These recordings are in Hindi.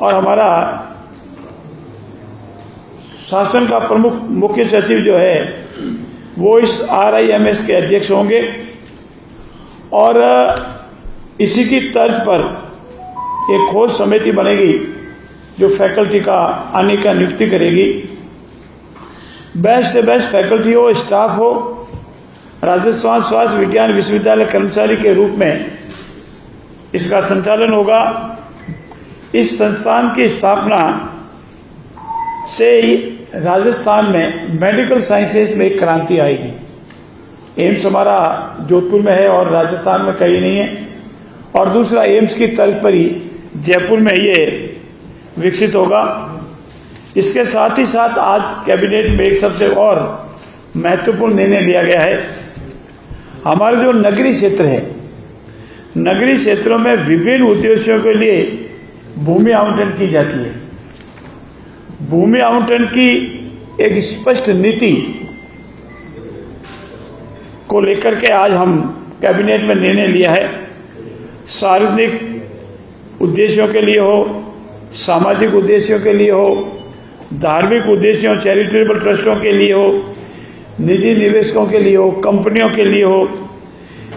और हमारा शासन का प्रमुख मुख्य सचिव जो है वो इस RIMS के अध्यक्ष होंगे और इसी की तर्ज पर एक खोज समिति बनेगी जो फैकल्टी का आने का नियुक्ति करेगी। बेस्ट से बेस्ट फैकल्टी हो, स्टाफ हो। राजस्थान स्वास्थ्य विज्ञान विश्वविद्यालय कर्मचारी के रूप में इसका संचालन होगा। इस संस्थान की स्थापना से राजस्थान में मेडिकल साइंसेज में एक क्रांति आएगी। एम्स हमारा जोधपुर में है और राजस्थान में कहीं नहीं है, और दूसरा एम्स की तर्ज पर ही जयपुर में ये विकसित होगा। इसके साथ ही साथ आज कैबिनेट में एक सबसे और महत्वपूर्ण निर्णय लिया गया है। हमारे जो नगरीय क्षेत्र है, नगरीय क्षेत्रों में विभिन्न उद्देश्यों के लिए भूमि आवंटन की जाती है। भूमि आवंटन की एक स्पष्ट नीति को लेकर के आज हम कैबिनेट में निर्णय लिया है। सार्वजनिक उद्देश्यों के लिए हो, सामाजिक उद्देश्यों के लिए हो, धार्मिक उद्देश्यों चैरिटेबल ट्रस्टों के लिए हो, निजी निवेशकों के लिए हो, कंपनियों के लिए हो,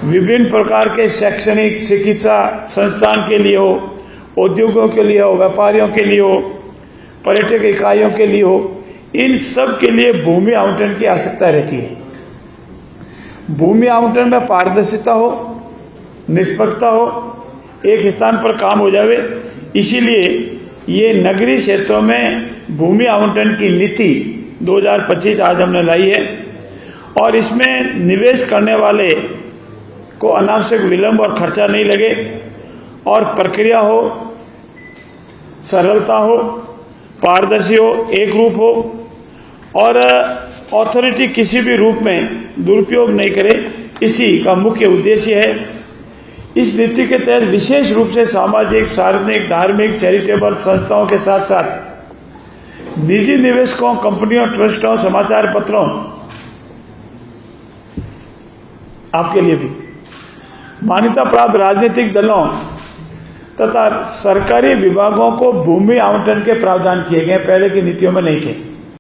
विभिन्न प्रकार के शैक्षणिक चिकित्सा संस्थान के लिए हो, उद्योगों के लिए हो, व्यापारियों के लिए हो, पर्यटक इकाइयों के लिए हो, इन सब के लिए भूमि आवंटन की आवश्यकता रहती है। भूमि आवंटन में पारदर्शिता हो, निष्पक्षता हो, एक स्थान पर काम हो जावे। इसीलिए ये नगरीय क्षेत्रों में भूमि आवंटन की नीति 2025 आज हमने लाई है, और इसमें निवेश करने वाले को अनावश्यक विलंब और खर्चा नहीं लगे, और प्रक्रिया हो, सरलता हो, पारदर्शी हो, एक रूप हो, और अथॉरिटी किसी भी रूप में दुरुपयोग नहीं करे, इसी का मुख्य उद्देश्य है। इस नीति के तहत विशेष रूप से सामाजिक, सार्वजनिक, धार्मिक, चैरिटेबल संस्थाओं के साथ साथ निजी निवेशकों, कंपनियों, ट्रस्टों, समाचार पत्रों, आपके लिए भी मान्यता प्राप्त राजनीतिक दलों तथा सरकारी विभागों को भूमि आवंटन के प्रावधान किए गए, पहले की नीतियों में नहीं थे।